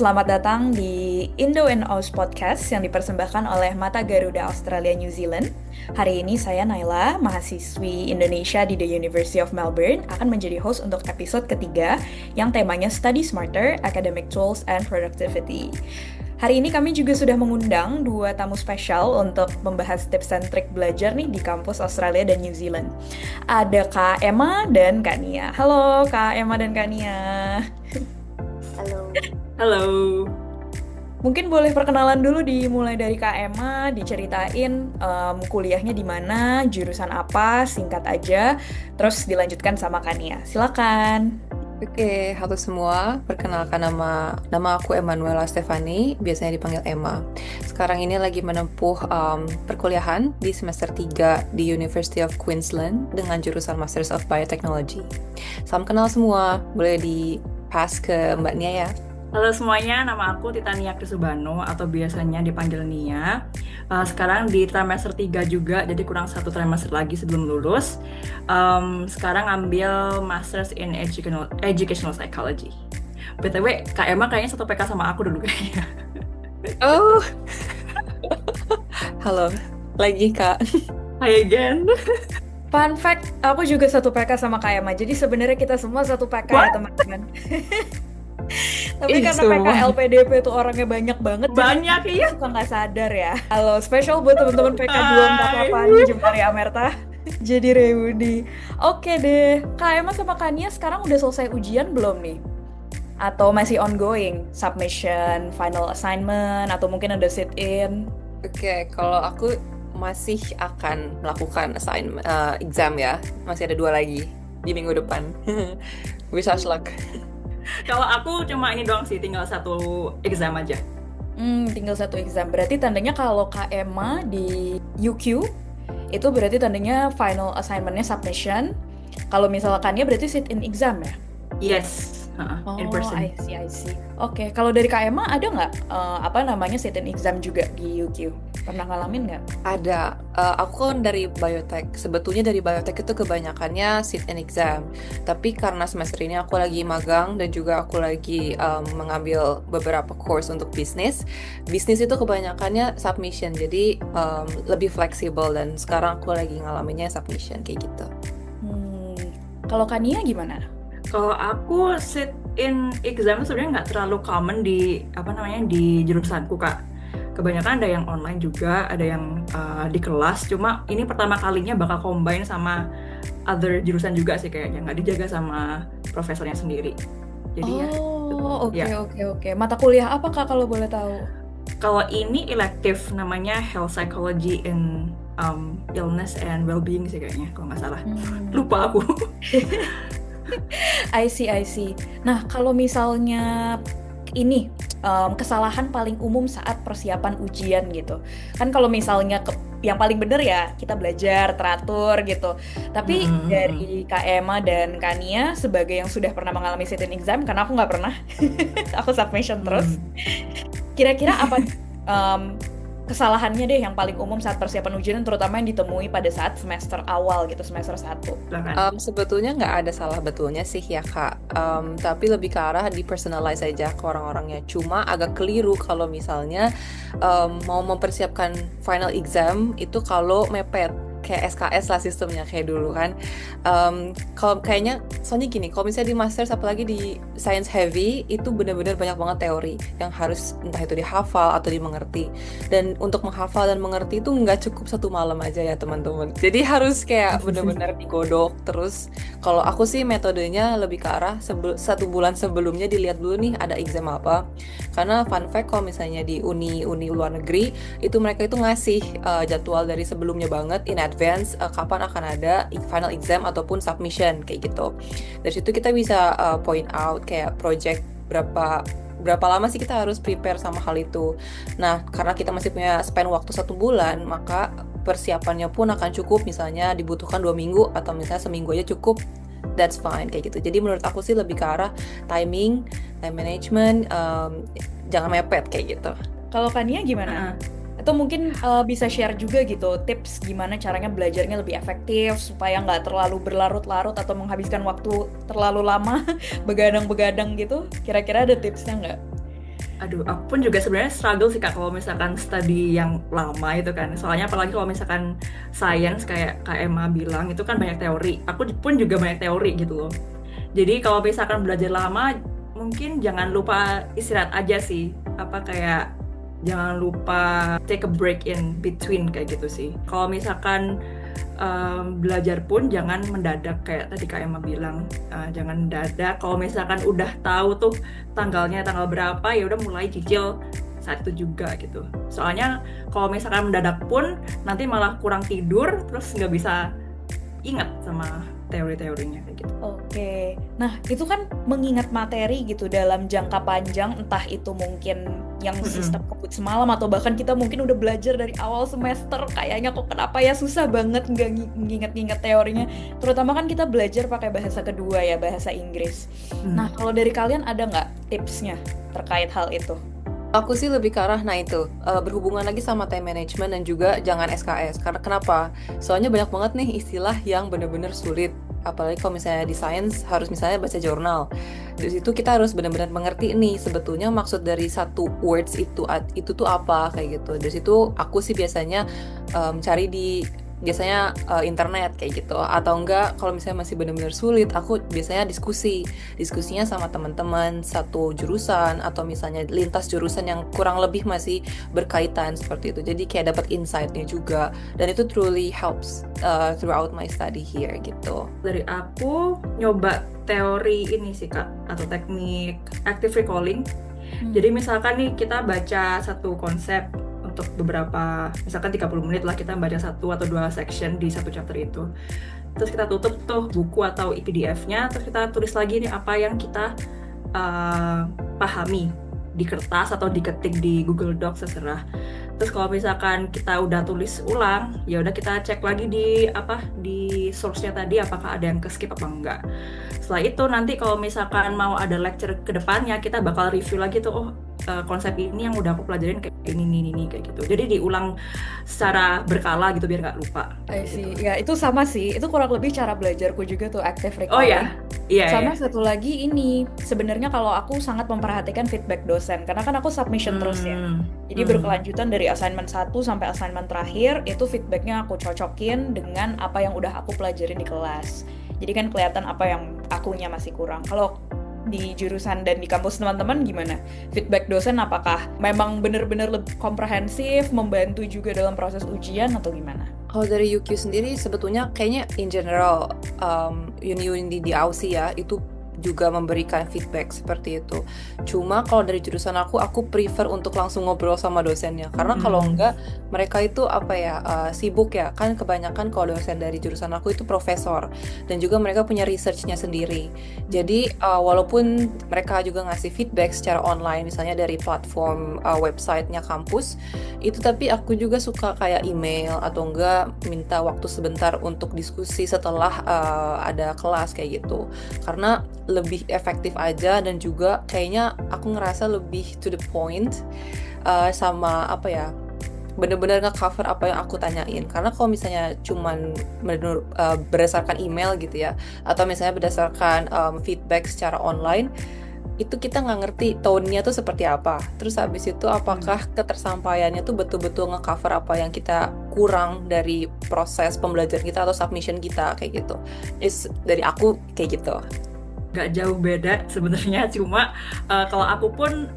selamat datang di Indo and Aus Podcast yang dipersembahkan oleh Mata Garuda Australia New Zealand. Hari ini saya Naila, mahasiswi Indonesia di The University of Melbourne, akan menjadi host untuk episode ketiga yang temanya Study Smarter, Academic Tools and Productivity. Hari ini kami juga sudah mengundang dua tamu spesial untuk membahas tips dan trik belajar nih di kampus Australia dan New Zealand. Ada Kak Emma dan Kak Nia. Halo Kak Emma dan Kak Nia. Halo. Halo. Mungkin boleh perkenalan dulu dimulai dari Kak Emma, diceritain kuliahnya di mana, jurusan apa, singkat aja, terus dilanjutkan sama Kak Nia. Silakan. Oke, halo semua. Perkenalkan nama aku Emanuela Stefani, biasanya dipanggil Emma. Sekarang ini lagi menempuh perkuliahan di semester 3 di University of Queensland dengan jurusan Masters of Biotechnology. Salam kenal semua, boleh di-pass ke Mbak Nia ya. Halo semuanya, nama aku Titania Krisubano atau biasanya dipanggil Nia. Sekarang di trimester 3 juga, jadi kurang satu trimester lagi sebelum lulus. Sekarang ambil Masters in Educational Psychology. BTW, Kak Emma kayaknya satu PK sama aku dulu kayaknya. Oh, halo, lagi Kak. Hi again. Fun fact, aku juga satu PK sama Kak Emma, jadi sebenarnya kita semua satu PK ya What? teman-teman. Tapi Ih, karena PK semua. LPDP tuh orangnya banyak banget, jadi Banyak iya. suka nggak sadar ya. Halo, spesial buat teman-teman PK 24 Hai. Jemari Amerta. Jadi reuni. Oke deh, Kak Emma sama Kak Nia sekarang udah selesai ujian belum nih? Atau masih ongoing? Submission, final assignment, atau mungkin ada sit-in? Oke, kalau aku masih akan melakukan exam ya. Masih ada 2 lagi di minggu depan. Wish us luck. Kalau aku cuma ini doang sih, tinggal satu exam aja. Tinggal satu exam. Berarti tandanya kalau Kak Emma di UQ, itu berarti tandanya final assignment-nya submission. Kalau misalkannya berarti sit-in exam ya? Yes, in person. I see. Oke, kalau dari Kak Emma ada nggak sit-in exam juga di UQ? Pernah ngalamin nggak? Ada. Aku kan dari biotech. Sebetulnya dari biotech itu kebanyakannya sit and exam. Tapi karena semester ini aku lagi magang dan juga aku lagi mengambil beberapa course untuk bisnis. Bisnis itu kebanyakannya submission. Jadi lebih fleksibel dan sekarang aku lagi ngalaminnya submission kayak gitu. Kalau Kak Nia gimana? Kalau aku sit-in exam sebenarnya nggak terlalu common di di jurusanku Kak. Kebanyakan ada yang online juga, ada yang di kelas. Cuma ini pertama kalinya bakal combine sama other jurusan juga sih kayaknya, nggak dijaga sama profesornya sendiri. Jadi Oke. Mata kuliah apa Kak kalau boleh tahu? Kalau ini elective namanya Health Psychology in Illness and Wellbeing sih kayaknya, kalau nggak salah. Lupa aku. I see. Nah, kalau misalnya ini kesalahan paling umum saat persiapan ujian gitu. Kan kalau misalnya yang paling bener ya kita belajar teratur gitu. Tapi dari Kak Emma dan Kak Nia sebagai yang sudah pernah mengalami sit-in exam, karena aku nggak pernah, aku submission terus. Kira-kira apa kesalahannya deh yang paling umum saat persiapan ujian, terutama yang ditemui pada saat semester awal gitu, semester 1? Sebetulnya nggak ada salah betulnya sih ya Kak, tapi lebih ke arah di-personalize aja ke orang-orangnya. Cuma agak keliru kalau misalnya mau mempersiapkan final exam itu kalau mepet kayak SKS lah sistemnya kayak dulu kan. Kalau kayaknya soalnya gini, kalau misalnya di masters apalagi di science heavy itu benar-benar banyak banget teori yang harus entah itu dihafal atau dimengerti. Dan untuk menghafal dan mengerti itu nggak cukup satu malam aja ya teman-teman. Jadi harus kayak benar-benar digodok terus. Kalau aku sih metodenya lebih ke arah 1 bulan sebelumnya dilihat dulu nih ada exam apa. Karena fun fact kalau misalnya di uni luar negeri itu mereka itu ngasih jadwal dari sebelumnya banget in advance kapan akan ada final exam ataupun submission kayak gitu. Dari situ kita bisa point out kayak project berapa lama sih kita harus prepare sama hal itu. Nah, karena kita masih punya spend waktu 1 bulan, maka persiapannya pun akan cukup. Misalnya dibutuhkan 2 minggu atau misalnya seminggu aja cukup. That's fine kayak gitu. Jadi menurut aku sih lebih ke arah time management, jangan mepet kayak gitu. Kalau Kak Nia gimana? Atau mungkin bisa share juga gitu tips gimana caranya belajarnya lebih efektif supaya nggak terlalu berlarut-larut atau menghabiskan waktu terlalu lama begadang-begadang gitu. Kira-kira ada tipsnya nggak? Aduh, aku pun juga sebenarnya struggle sih Kak kalau misalkan study yang lama itu kan. Soalnya apalagi kalau misalkan science kayak Kak Emma bilang itu kan banyak teori. Aku pun juga banyak teori gitu loh. Jadi kalau misalkan belajar lama, mungkin jangan lupa istirahat aja sih. Apa kayak jangan lupa take a break in between kayak gitu sih. Kalau misalkan belajar pun jangan mendadak kayak tadi Kak Emma bilang. Jangan mendadak. Kalau misalkan udah tahu tuh tanggalnya tanggal berapa, ya udah mulai cicil saat itu juga gitu. Soalnya kalau misalkan mendadak pun nanti malah kurang tidur, terus nggak bisa ingat sama teori-teorinya kayak gitu. Oke, nah itu kan mengingat materi gitu dalam jangka panjang, entah itu mungkin yang sistem kebut semalam atau bahkan kita mungkin udah belajar dari awal semester, kayaknya kok kenapa ya susah banget nggak nginget-nginget teorinya, terutama kan kita belajar pakai bahasa kedua ya, bahasa Inggris. Nah kalau dari kalian ada nggak tipsnya terkait hal itu? Aku sih lebih ke arah, nah itu, berhubungan lagi sama time management dan juga jangan SKS. Karena kenapa? Soalnya banyak banget nih istilah yang benar-benar sulit. Apalagi kalau misalnya di science harus misalnya baca jurnal. Di situ kita harus benar-benar mengerti nih sebetulnya maksud dari satu words itu tuh apa kayak gitu. Dari situ aku sih biasanya cari di internet kayak gitu, atau enggak kalau misalnya masih benar-benar sulit, aku biasanya diskusinya sama teman-teman satu jurusan atau misalnya lintas jurusan yang kurang lebih masih berkaitan seperti itu, jadi kayak dapat insight-nya juga, dan itu truly helps throughout my study here gitu. Dari aku nyoba teori ini sih Kak, atau teknik active recalling. Jadi misalkan nih kita baca satu konsep untuk beberapa, misalkan 30 menit lah kita baca 1 atau 2 section di satu chapter itu. Terus kita tutup tuh buku atau PDF-nya, terus kita tulis lagi nih apa yang kita pahami di kertas atau diketik di Google Docs terserah. Terus kalau misalkan kita udah tulis ulang, ya udah kita cek lagi di source-nya tadi apakah ada yang ke-skip apa enggak. Setelah itu nanti kalau misalkan mau ada lecture ke depannya, kita bakal review lagi tuh, konsep ini yang udah aku pelajarin kayak ini kayak gitu. Jadi diulang secara berkala gitu biar nggak lupa. I see. Gitu. Ya itu sama sih, itu kurang lebih cara belajarku juga tuh, active recalling. Oh ya, iya. Sama satu lagi ini, sebenarnya kalau aku sangat memperhatikan feedback dosen, karena kan aku submission terus ya. Jadi berkelanjutan dari assignment 1 sampai assignment terakhir, itu feedbacknya aku cocokin dengan apa yang udah aku pelajarin di kelas. Jadi kan kelihatan apa yang akunya masih kurang. Kalau di jurusan dan di kampus teman-teman gimana? Feedback dosen apakah memang benar-benar lebih komprehensif, membantu juga dalam proses ujian atau gimana? Kalau dari UQ sendiri sebetulnya kayaknya in general uni di Aussie ya itu juga memberikan feedback seperti itu. Cuma kalau dari jurusan aku prefer untuk langsung ngobrol sama dosennya, karena kalau enggak mereka itu sibuk ya, kan kebanyakan kalau dosen dari jurusan aku itu profesor dan juga mereka punya research-nya sendiri. Jadi walaupun mereka juga ngasih feedback secara online misalnya dari platform website-nya kampus itu, tapi aku juga suka kayak email atau enggak minta waktu sebentar untuk diskusi setelah ada kelas kayak gitu, karena lebih efektif aja dan juga kayaknya aku ngerasa lebih to the point, sama bener-bener nge-cover apa yang aku tanyain. Karena kalau misalnya cuman berdasarkan email gitu ya, atau misalnya berdasarkan feedback secara online, itu kita nggak ngerti tone-nya tuh seperti apa. Terus habis itu apakah ketersampaiannya tuh betul-betul nge-cover apa yang kita kurang dari proses pembelajaran kita atau submission kita kayak gitu. Dari aku kayak gitu. Gak jauh beda sebenarnya, cuma kalau aku pun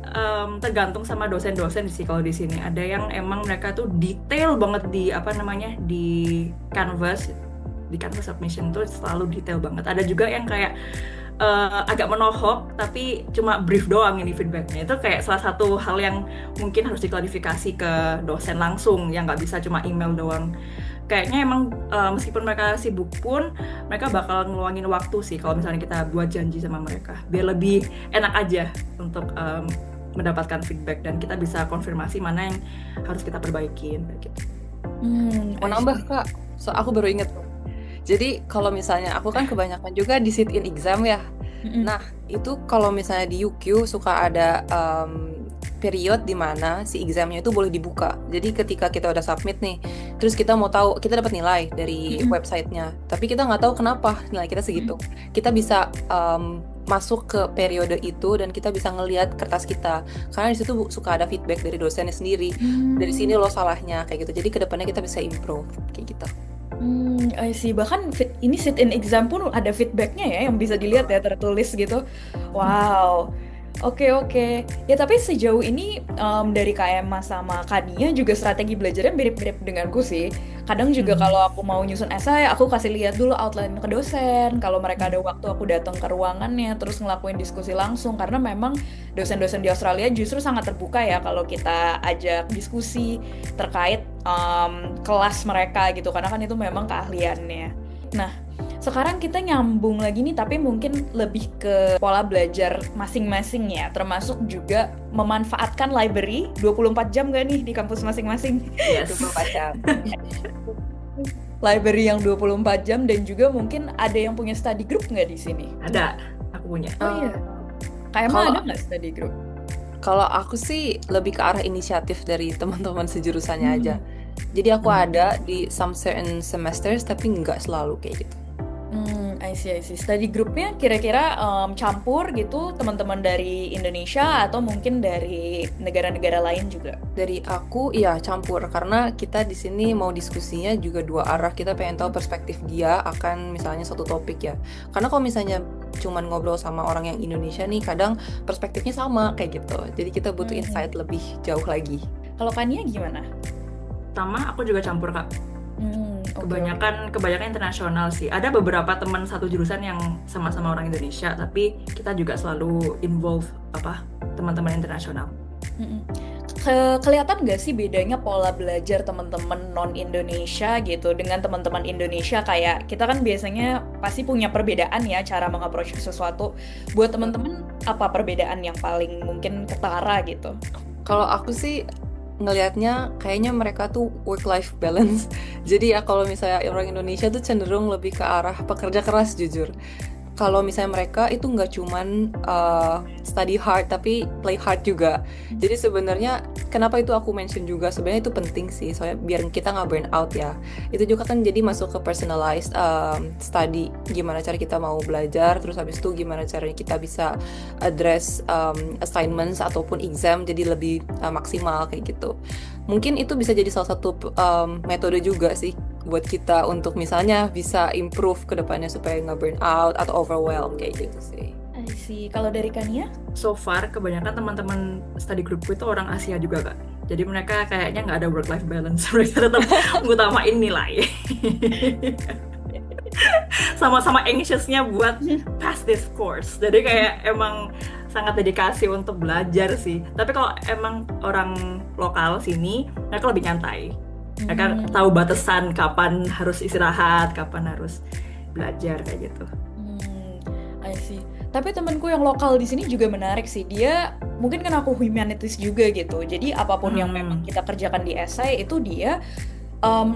tergantung sama dosen-dosen sih. Kalau di sini ada yang emang mereka tuh detail banget di Canvas submission tuh selalu detail banget. Ada juga yang kayak agak menohok tapi cuma brief doang ini feedbacknya. Itu kayak salah satu hal yang mungkin harus diklarifikasi ke dosen langsung, yang nggak bisa cuma email doang. Kayaknya emang meskipun mereka sibuk pun mereka bakal ngeluangin waktu sih kalau misalnya kita buat janji sama mereka, biar lebih enak aja untuk mendapatkan feedback dan kita bisa konfirmasi mana yang harus kita perbaikin gitu. Mau nambah Kak, so aku baru inget. Jadi kalau misalnya aku kan kebanyakan juga di sit-in exam ya. Nah itu kalau misalnya di UQ suka ada period di mana si examnya itu boleh dibuka. Jadi ketika kita udah submit nih, terus kita mau tahu, kita dapat nilai dari websitenya, tapi kita nggak tahu kenapa nilai kita segitu. Kita bisa masuk ke periode itu dan kita bisa ngelihat kertas kita, karena di situ suka ada feedback dari dosennya sendiri, dari sini lo salahnya kayak gitu, jadi kedepannya kita bisa improve kayak gitu. I see. Bahkan ini sit-in exam pun ada feedbacknya ya yang bisa dilihat ya tertulis gitu. Wow. Oke, oke. Ya tapi sejauh ini dari Kak Emma sama Kak Nia juga strategi belajarnya mirip-mirip denganku sih. Kadang juga kalau aku mau nyusun esai, aku kasih lihat dulu outline ke dosen. Kalau mereka ada waktu, aku datang ke ruangannya, terus ngelakuin diskusi langsung. Karena memang dosen-dosen di Australia justru sangat terbuka ya kalau kita ajak diskusi terkait kelas mereka gitu. Karena kan itu memang keahliannya. Nah, sekarang kita nyambung lagi nih, tapi mungkin lebih ke pola belajar masing-masing ya, termasuk juga memanfaatkan library 24 jam gak nih di kampus masing-masing? Yes. 24 jam. Library yang 24 jam dan juga mungkin ada yang punya study group nggak di sini? Ada, aku punya. Oh iya. Kayak emang ada nggak study group? Kalau aku sih lebih ke arah inisiatif dari teman-teman sejurusannya aja. Jadi aku ada di some certain semesters, tapi nggak selalu kayak gitu. I see. Study groupnya kira-kira campur gitu, teman-teman dari Indonesia atau mungkin dari negara-negara lain juga? Dari aku, iya campur, karena kita di sini mau diskusinya juga dua arah. Kita pengen tahu perspektif dia akan misalnya satu topik ya. Karena kalau misalnya cuman ngobrol sama orang yang Indonesia nih, kadang perspektifnya sama kayak gitu. Jadi kita butuh insight lebih jauh lagi. Kalau Kania gimana? Sama, aku juga campur Kak. Okay. Kebanyakan internasional sih. Ada beberapa teman satu jurusan yang sama-sama orang Indonesia, tapi kita juga selalu involve teman-teman internasional. Kelihatan nggak sih bedanya pola belajar teman-teman non-Indonesia gitu dengan teman-teman Indonesia? Kayak kita kan biasanya pasti punya perbedaan ya cara meng-approach sesuatu. Buat teman-teman, apa perbedaan yang paling mungkin ketara gitu? Kalau aku sih ngelihatnya kayaknya mereka tuh work-life balance. Jadi ya kalau misalnya orang Indonesia tuh cenderung lebih ke arah pekerja keras jujur. Kalau misalnya mereka itu nggak cuman study hard tapi play hard juga. Jadi sebenarnya kenapa itu aku mention juga, sebenarnya itu penting sih soalnya biar kita nggak burn out ya. Itu juga kan jadi masuk ke personalized study, gimana cara kita mau belajar, terus habis itu gimana caranya kita bisa address assignments ataupun exam jadi lebih maksimal kayak gitu. Mungkin itu bisa jadi salah satu metode juga sih buat kita untuk misalnya bisa improve ke depannya supaya nggak burn out atau overwhelmed kayak gitu sih. I see. Kalau dari Kania? So far, kebanyakan teman-teman study groupku itu orang Asia juga Kak. Jadi mereka kayaknya nggak ada work-life balance. Mereka tetap mengutamain nilai. Sama-sama anxiousnya buat pass this course. Jadi kayak emang sangat dedikasi untuk belajar sih. Tapi kalau emang orang lokal sini, mereka lebih nyantai. Mereka tahu batasan kapan harus istirahat, kapan harus belajar kayak gitu. I see. Tapi temanku yang lokal di sini juga menarik sih. Dia mungkin kan aku humanities juga gitu. Jadi apapun yang memang kita kerjakan di essay itu dia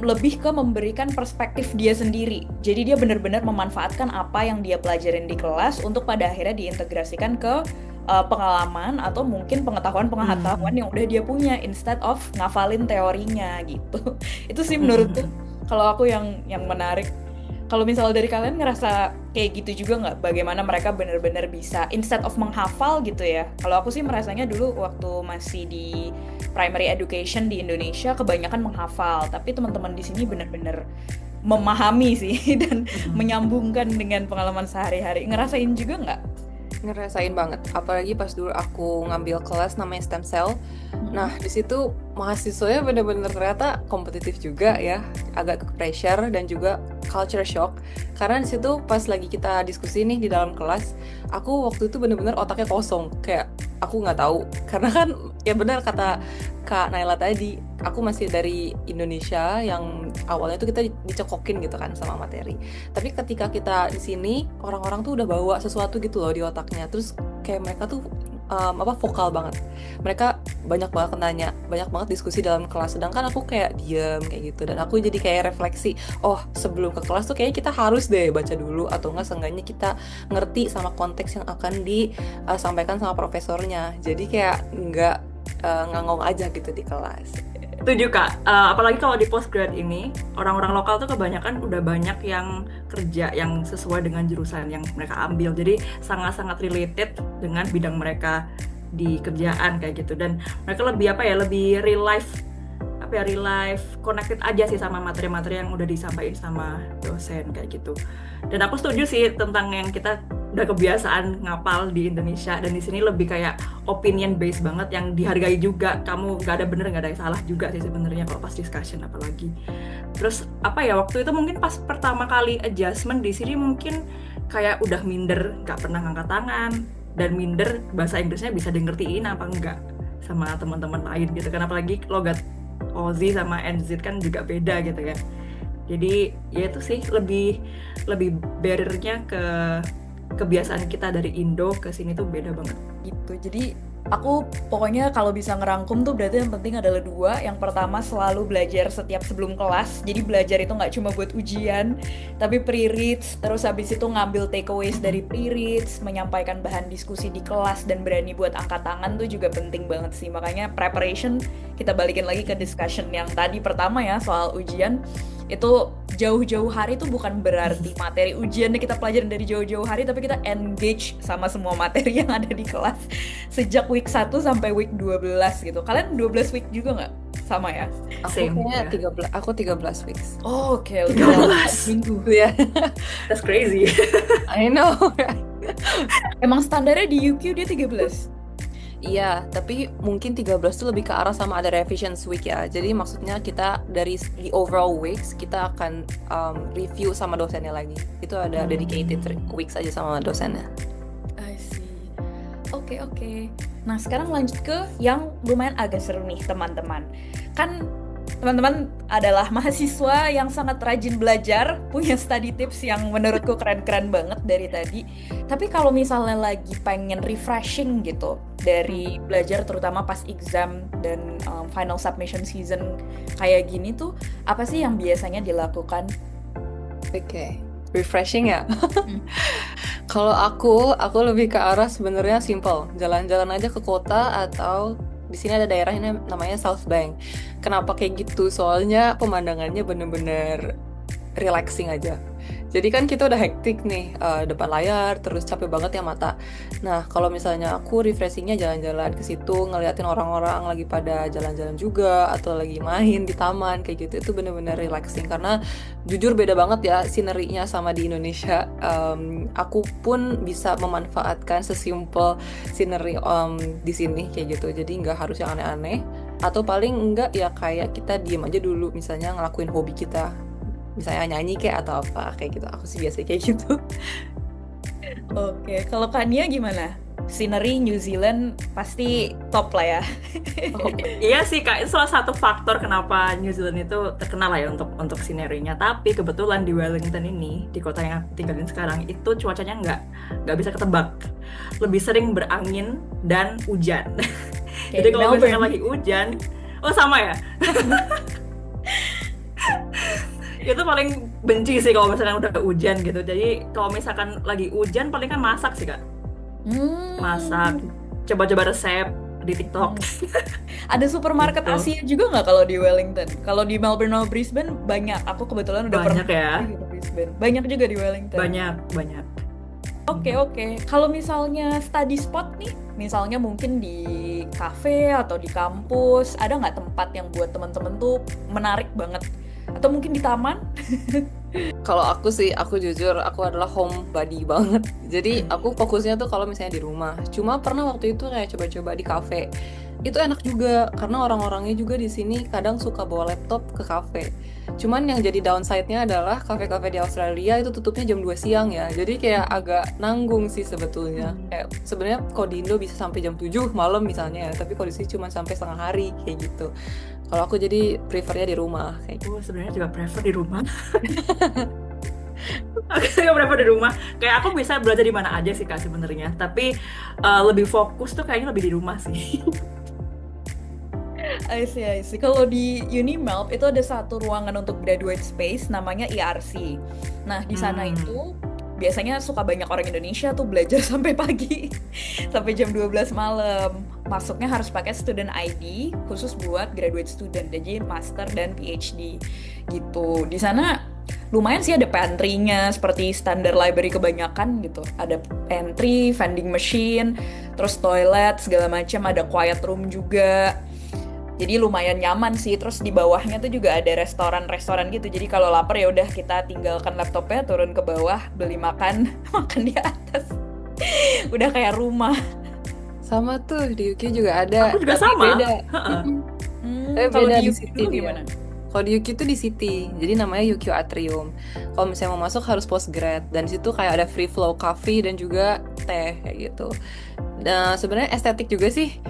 lebih ke memberikan perspektif dia sendiri. Jadi dia benar-benar memanfaatkan apa yang dia pelajarin di kelas untuk pada akhirnya diintegrasikan ke pengalaman atau mungkin pengetahuan yang udah dia punya instead of ngafalin teorinya gitu. Itu sih menurutku kalau aku yang menarik. Kalau misalnya dari kalian ngerasa kayak gitu juga nggak? Bagaimana mereka benar-benar bisa instead of menghafal gitu ya? Kalau aku sih merasanya dulu waktu masih di primary education di Indonesia kebanyakan menghafal, tapi teman-teman di sini benar-benar memahami sih dan menyambungkan dengan pengalaman sehari-hari. Ngerasain juga nggak? Ngerasain banget, apalagi pas dulu aku ngambil kelas namanya stem cell. Nah di situ mahasiswanya bener-bener ternyata kompetitif juga ya, agak ke pressure dan juga culture shock. Karena di situ pas lagi kita diskusi nih di dalam kelas, aku waktu itu bener-bener otaknya kosong, kayak aku nggak tahu. Karena kan ya benar kata Kak Naila tadi, aku masih dari Indonesia yang awalnya tuh kita dicekokin gitu kan sama materi. Tapi ketika kita di sini, orang-orang tuh udah bawa sesuatu gitu loh di otaknya. Terus kayak mereka tuh vokal banget. Mereka banyak banget nanya, banyak banget diskusi dalam kelas. Sedangkan aku kayak diem kayak gitu. Dan aku jadi kayak refleksi, oh sebelum ke kelas tuh kayaknya kita harus deh baca dulu. Atau enggak seenggaknya kita ngerti sama konteks yang akan disampaikan sama profesornya. Jadi kayak nggak ngangong aja gitu di kelas. Setuju Kak. Apalagi kalau di postgrad ini, orang-orang lokal tuh kebanyakan udah banyak yang kerja yang sesuai dengan jurusan yang mereka ambil. Jadi sangat-sangat related dengan bidang mereka di kerjaan kayak gitu. Dan mereka lebih lebih real life connected aja sih sama materi-materi yang udah disampaikan sama dosen kayak gitu. Dan aku setuju sih tentang yang kita udah kebiasaan ngapal di Indonesia, dan di sini lebih kayak opinion based banget yang dihargai juga. Kamu nggak ada bener nggak ada yang salah juga sih sebenarnya kalau pas discussion apalagi. Terus waktu itu mungkin pas pertama kali adjustment di sini mungkin kayak udah minder, nggak pernah ngangkat tangan, dan minder bahasa Inggrisnya bisa di ngertiin apa enggak sama teman-teman lain gitu kan, apalagi logat Aussie sama NZ kan juga beda gitu ya. Jadi ya itu sih lebih barrier-nya ke kebiasaan kita dari Indo ke sini tuh beda banget. Gitu. Jadi aku pokoknya kalau bisa ngerangkum tuh berarti yang penting adalah 2. Yang pertama selalu belajar setiap sebelum kelas. Jadi belajar itu nggak cuma buat ujian, tapi pre-reads. Terus habis itu ngambil takeaways dari pre-reads, menyampaikan bahan diskusi di kelas, dan berani buat angkat tangan tuh juga penting banget sih. Makanya preparation, kita balikin lagi ke discussion yang tadi pertama ya soal ujian. Itu jauh-jauh hari itu bukan berarti materi ujiannya kita pelajarin dari jauh-jauh hari, tapi kita engage sama semua materi yang ada di kelas sejak week 1 sampai week 12 gitu. Kalian 12 week juga nggak? Sama ya? Aku kayaknya 13 weeks. Oh, oke. 13 minggu. Ya, That's crazy. I know. Emang standarnya di UQ dia 13? Iya, tapi mungkin 13 tuh lebih ke arah sama ada revision week ya. Jadi maksudnya kita dari the overall weeks kita akan review sama dosennya lagi. Itu ada dedicated weeks aja sama dosennya. I see. Oke. Nah, sekarang lanjut ke yang lumayan agak seru nih, teman-teman. Kan teman-teman adalah mahasiswa yang sangat rajin belajar, punya study tips yang menurutku keren-keren banget dari tadi. Tapi kalau misalnya lagi pengen refreshing gitu dari belajar, terutama pas exam dan final submission season kayak gini tuh, apa sih yang biasanya dilakukan? Oke. Refreshing ya. Kalau aku lebih ke arah sebenarnya simple, jalan-jalan aja ke kota, atau di sini ada daerah ini namanya South Bank. Kenapa kayak gitu? Soalnya pemandangannya bener-bener relaxing aja. Jadi kan kita udah hektik nih depan layar, terus capek banget ya mata. Nah, kalau misalnya aku refreshingnya jalan-jalan ke situ, ngeliatin orang-orang lagi pada jalan-jalan juga, atau lagi main di taman kayak gitu, itu bener-bener relaxing. Karena jujur beda banget ya scenery-nya sama di Indonesia. Aku pun bisa memanfaatkan sesimpel scenery di sini kayak gitu. Jadi nggak harus yang aneh-aneh. Atau paling enggak ya kayak kita diem aja dulu, misalnya ngelakuin hobi kita. Misalnya nyanyi kayak atau apa kayak gitu. Aku sih biasa kayak gitu. Oke, kalau Kania gimana? Scenery New Zealand pasti top lah ya. Iya sih Kak, itu salah satu faktor kenapa New Zealand itu terkenal lah ya untuk scenery-nya. Tapi kebetulan di Wellington ini, di kota yang aku tinggalin sekarang, itu cuacanya nggak bisa ketebak. Lebih sering berangin dan hujan. Jadi kalau misalnya lagi hujan, oh sama ya? Itu paling benci sih kalau misalkan udah hujan gitu. Jadi kalau misalkan lagi hujan paling kan masak sih Kak. Masak, coba-coba resep di TikTok. Ada supermarket Gitu. Asia juga nggak kalau di Wellington? Kalau di Melbourne atau Brisbane banyak. Aku kebetulan udah Banyak pernah ya. pergi ke Brisbane. Banyak juga di Wellington. Banyak. Oke. Kalau misalnya study spot nih, misalnya mungkin di cafe atau di kampus, ada nggak tempat yang buat teman-teman tuh menarik banget? Atau mungkin di taman? Kalau aku sih, aku jujur, aku adalah homebody banget. Jadi aku fokusnya tuh kalau misalnya di rumah. Cuma pernah waktu itu kayak coba-coba di cafe. Itu enak juga karena orang-orangnya juga di sini kadang suka bawa laptop ke cafe. Cuman yang jadi downside-nya adalah cafe-cafe di Australia itu tutupnya jam 2 siang ya. Jadi kayak agak nanggung sih sebetulnya. Kayak sebenarnya kalau di Indo bisa sampai jam 7 malam misalnya ya, tapi kalau di sini cuma sampai setengah hari kayak gitu. Kalau aku jadi prefernya di rumah kayak gitu. Aku sebenarnya juga prefer di rumah. Aku juga prefer di rumah. Kayak aku bisa belajar di mana aja sih Kak sebenarnya. Tapi lebih fokus tuh kayaknya lebih di rumah sih. I see. Kalau di Unimelb itu ada satu ruangan untuk graduate space namanya ERC. Nah, di sana itu biasanya suka banyak orang Indonesia tuh belajar sampai pagi. Sampai jam 12 malam. masuknya harus pakai student ID khusus buat graduate student, jadi master dan PhD gitu. Di sana lumayan sih, ada pantry-nya seperti standar library kebanyakan gitu. Ada pantry, vending machine, terus toilet segala macam, ada quiet room juga. Jadi lumayan nyaman sih. Terus di bawahnya tuh juga ada restoran-restoran gitu. Jadi kalau lapar ya udah kita tinggalkan laptopnya, turun ke bawah, beli makan, makan di atas. Udah kayak rumah. Sama tuh di UK juga ada, Aku juga tapi sama. beda. Tapi Kalau beda di di UK city dulu dia. gimana? Kalau di UK tuh di city, jadi namanya UQ Atrium. Kalau misalnya mau masuk harus postgrad, dan di situ kayak ada free flow coffee dan juga teh kayak gitu. Nah sebenarnya estetik juga sih,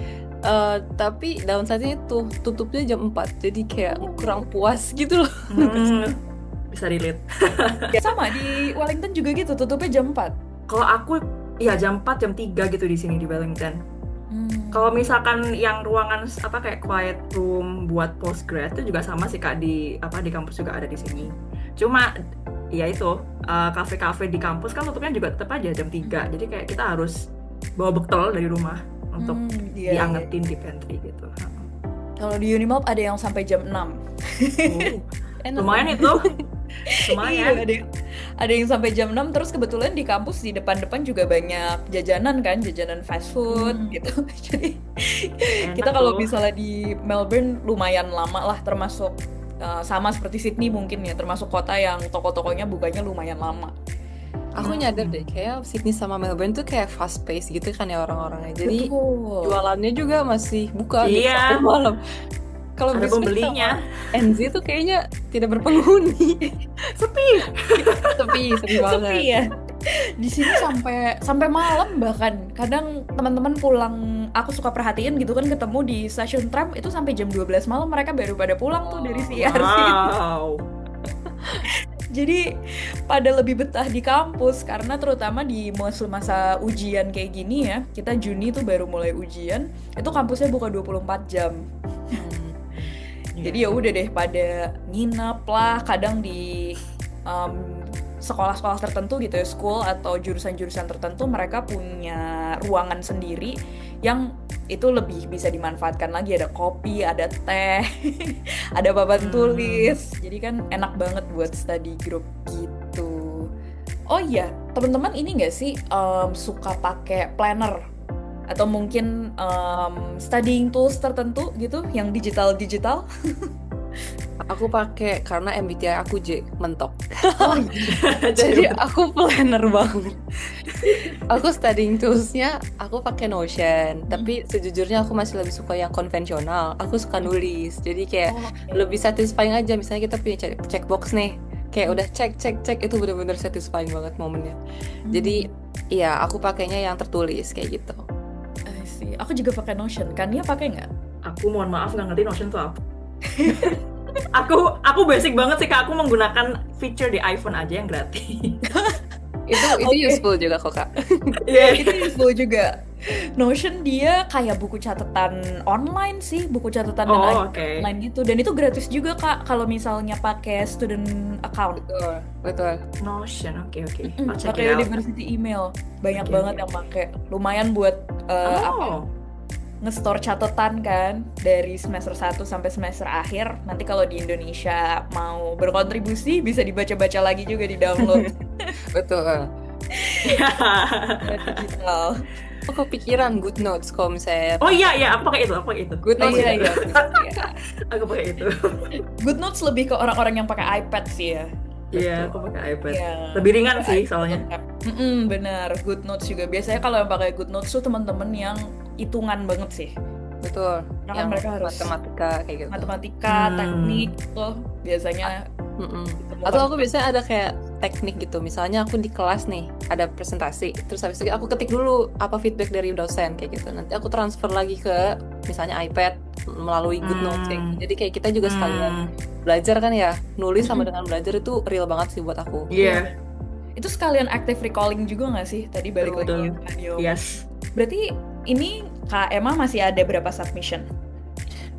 tapi downside-nya itu tutupnya jam 4, jadi kayak kurang puas gitu loh. Bisa relate. Ya sama, di Wellington juga gitu, tutupnya jam 4. Kalau aku ya jam 4, jam 3 gitu di sini di Wellington. Kalau misalkan yang ruangan kayak quiet room buat postgrad itu juga sama sih Kak, di kampus juga ada di sini. Cuma ya itu kafe-kafe di kampus kan tutupnya juga tetap aja jam 3. Jadi kayak kita harus bawa bekal dari rumah untuk diangetin di pantry gitu. Kalau di Unimap ada yang sampai jam 6. Enak. Lumayan itu. Lumayan. Iya, ada yang sampai jam 6. Terus kebetulan di kampus di depan-depan juga banyak jajanan kan, jajanan fast food gitu. Jadi kita kalau misalnya di Melbourne lumayan lama lah, termasuk sama seperti Sydney mungkin ya, termasuk kota yang toko-tokonya bukanya lumayan lama. Aku nyadar deh, kayak Sydney sama Melbourne tuh kayak fast pace gitu kan ya orang-orangnya. Jadi Betul. jualannya juga masih buka gitu Iya. sampai malam. Kalau Ada Brisbane pembelinya. sama NZ tuh kayaknya tidak berpenghuni. Sepi. Sepi banget. Sepi ya. Di sini sampai malam bahkan. Kadang teman-teman pulang, aku suka perhatiin gitu kan, ketemu di stasiun tram itu sampai jam 12 malam mereka baru pada pulang tuh dari CRC. Wow. Jadi pada lebih betah di kampus, karena terutama di masa ujian kayak gini ya, kita Juni tuh baru mulai ujian, itu kampusnya buka 24 jam. Jadi ya udah deh, pada nginep lah, kadang di sekolah-sekolah tertentu gitu ya, school atau jurusan-jurusan tertentu mereka punya ruangan sendiri yang itu lebih bisa dimanfaatkan lagi, ada kopi, ada teh, ada papan tulis, jadi kan enak banget buat study group gitu. Oh iya, teman-teman ini nggak sih suka pakai planner atau mungkin studying tools tertentu gitu yang digital? Aku pakai karena MBTI aku J, mentok. Jadi aku planner banget. Aku studying toolsnya aku pakai Notion, tapi sejujurnya aku masih lebih suka yang konvensional. Aku suka nulis, jadi kayak lebih satisfying aja. Misalnya kita punya checkbox nih, kayak udah cek itu benar-benar satisfying banget momennya. Jadi ya aku pakainya yang tertulis kayak gitu. Aku juga pakai Notion. Kan dia pakai nggak? Aku mohon maaf nggak ngerti Notion tuh apa. Aku basic banget sih Kak. Aku menggunakan feature di iPhone aja yang gratis. Itu useful juga kok Kak. Iya, itu useful juga. Notion dia kayak buku catatan online sih, buku catatan online gitu, dan itu gratis juga Kak kalau misalnya pakai student account. Betul. Notion, oke. Pakai university email, banyak banget yang pakai. Lumayan buat nge-store catatan kan dari semester 1 sampai semester akhir. Nanti kalau di Indonesia mau berkontribusi bisa dibaca-baca lagi juga, di download. Betul. Digital. Aku kepikiran GoodNotes kalau misalnya. Oh iya, aku pakai itu. GoodNotes iya. Aku pakai itu. GoodNotes lebih ke orang-orang yang pakai iPad sih ya. Iya, aku pakai iPad. Yeah. Lebih ringan sih soalnya. Benar, GoodNotes juga. Biasanya kalau yang pakai GoodNotes tuh teman-teman yang hitungan banget sih. Betul. Karena yang mereka harus matematika kayak gitu. Matematika, teknik tuh biasanya. Atau aku biasanya ada kayak teknik gitu. Misalnya aku di kelas nih ada presentasi, terus habis itu aku ketik dulu apa feedback dari dosen kayak gitu. Nanti aku transfer lagi ke misalnya iPad melalui GoodNotes kayak gitu. Jadi kayak kita juga sekalian belajar kan ya. Nulis sama dengan belajar itu real banget sih buat aku. Iya. Itu sekalian active recalling juga nggak sih? Tadi balik lagi ya. Yes. Berarti ini Kak Emma masih ada berapa submission?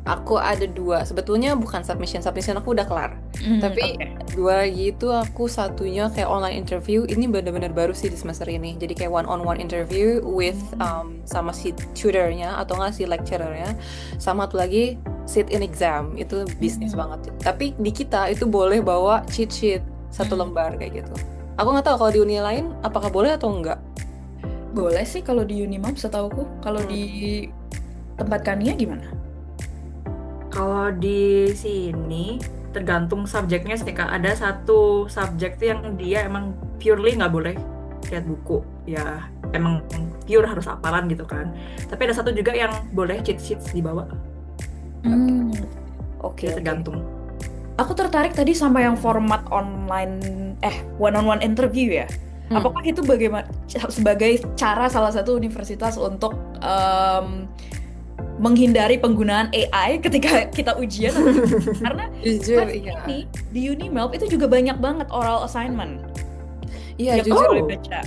Aku ada 2. Sebetulnya bukan submission aku udah kelar. Tapi Oke. 2 gitu, aku satunya kayak online interview. Ini benar-benar baru sih di semester ini. Jadi kayak one-on-one interview with sama si tutornya atau nggak si lecturernya. Sama satu lagi sit-in exam. Itu bisnis banget. Tapi di kita itu boleh bawa cheat sheet 1 lembar kayak gitu. Aku nggak tahu kalau di uni lain apakah boleh atau enggak. Boleh sih kalau di Unimap setauku. Kalau di tempat Kania gimana? Kalau di sini tergantung subjeknya sih Kak. Ada satu subjek tuh yang dia emang purely nggak boleh lihat buku. Ya emang pure harus hafalan gitu kan. Tapi ada satu juga yang boleh cheat sheets dibawa. Oke, Jadi tergantung. Aku tertarik tadi sama yang format online, one-on-one interview ya. Apakah itu bagaimana sebagai cara salah satu universitas untuk menghindari penggunaan AI ketika kita ujian? Karena Jujur, pas iya. ini di Unimelb itu juga banyak banget oral assignment Iya, yang jujur. boleh baca.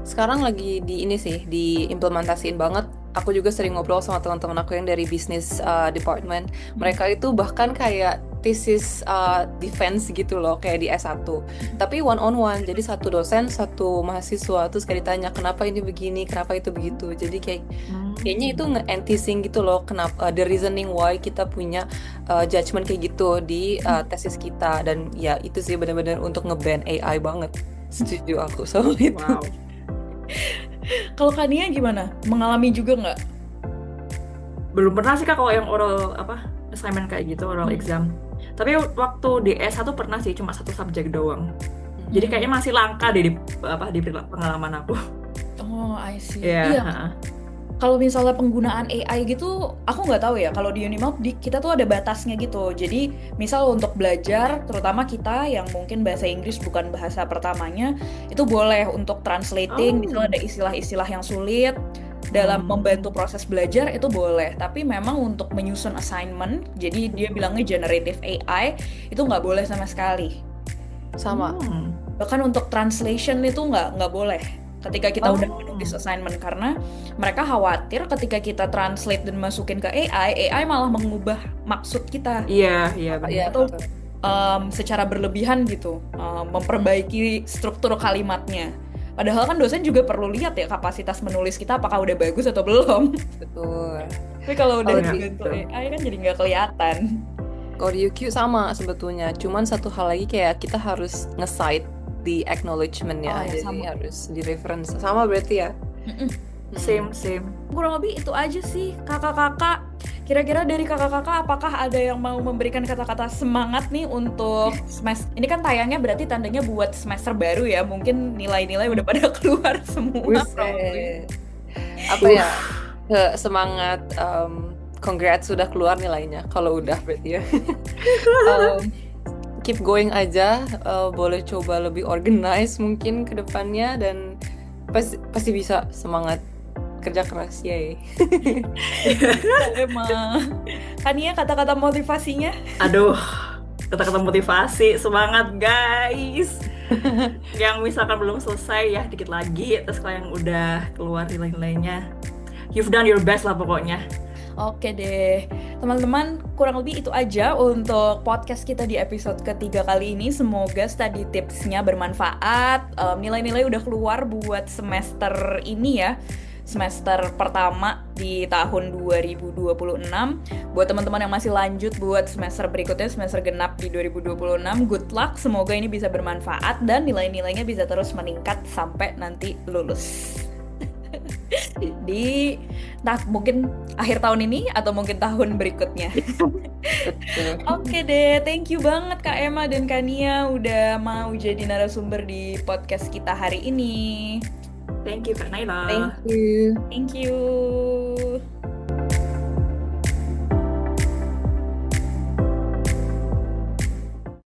Sekarang lagi di ini sih, diimplementasiin banget. Aku juga sering ngobrol sama teman-teman aku yang dari business department. Mereka itu bahkan kayak thesis defense gitu loh, kayak di S1. Tapi one on one, jadi satu dosen, satu mahasiswa. Terus kayak ditanya, kenapa ini begini, kenapa itu begitu. Jadi kayaknya itu nge-antising gitu loh, kenapa the reasoning why kita punya judgment kayak gitu di tesis kita. Dan ya itu sih benar-benar untuk nge-ban AI banget. Setuju aku sama itu. Wow. Kalau Kania gimana? Mengalami juga nggak? Belum pernah sih Kak kalau yang oral assignment kayak gitu, oral exam. Tapi waktu di S1 pernah sih, cuma satu subjek doang. Jadi kayaknya masih langka deh di pengalaman aku. Oh, I see. Iya. Iya. Kalau misalnya penggunaan AI gitu, aku nggak tahu ya. Kalau di Unimap kita tuh ada batasnya gitu. Jadi misal untuk belajar, terutama kita yang mungkin bahasa Inggris bukan bahasa pertamanya, itu boleh untuk translating. Misal ada istilah-istilah yang sulit dalam membantu proses belajar itu boleh. Tapi memang untuk menyusun assignment, jadi dia bilangnya generative AI itu nggak boleh sama sekali. Sama. Bahkan untuk translation itu nggak boleh ketika kita udah menulis assignment, karena mereka khawatir ketika kita translate dan masukin ke AI malah mengubah maksud kita. Iya benar. Iya, Atau betul. secara berlebihan gitu, memperbaiki struktur kalimatnya. Padahal kan dosen juga perlu lihat ya kapasitas menulis kita apakah udah bagus atau belum. Betul. Tapi kalau udah Oh, iya, dibantu betul. AI kan jadi nggak kelihatan. Kalau di UQ sama sebetulnya, cuman satu hal lagi kayak kita harus nge-cite di acknowledgement-nya, Oh, ya, jadi sama. harus di reference. Sama berarti ya? Same. Kurang lebih itu aja sih kakak-kakak. Kira-kira dari kakak-kakak apakah ada yang mau memberikan kata-kata semangat nih untuk semester ini? Kan tayangnya berarti tandanya buat semester baru ya, mungkin nilai-nilai udah pada keluar semua probably. Buset. Apa ya? Semangat, congrats sudah keluar nilainya. Kalau udah berarti ya. Keep going aja, boleh coba lebih organize mungkin ke depannya, dan pasti bisa. Semangat, kerja keras, yay. Emang Kania kata-kata motivasinya? Aduh, kata-kata motivasi, semangat guys. Yang misalkan belum selesai ya dikit lagi. Terus kalau yang udah keluar nilai-nilainya, you've done your best lah pokoknya. Oke deh, teman-teman, kurang lebih itu aja untuk podcast kita di episode ketiga kali ini. Semoga study tipsnya bermanfaat. Nilai-nilai udah keluar buat semester ini ya, semester pertama di tahun 2026. Buat teman-teman yang masih lanjut buat semester berikutnya, semester genap di 2026, good luck. Semoga ini bisa bermanfaat dan nilai-nilainya bisa terus meningkat sampai nanti lulus. Di mungkin akhir tahun ini atau mungkin tahun berikutnya. Betul. Oke deh, thank you banget Kak Emma dan Kania udah mau jadi narasumber di podcast kita hari ini. Thank you Kak Naila. Thank you. Thank you.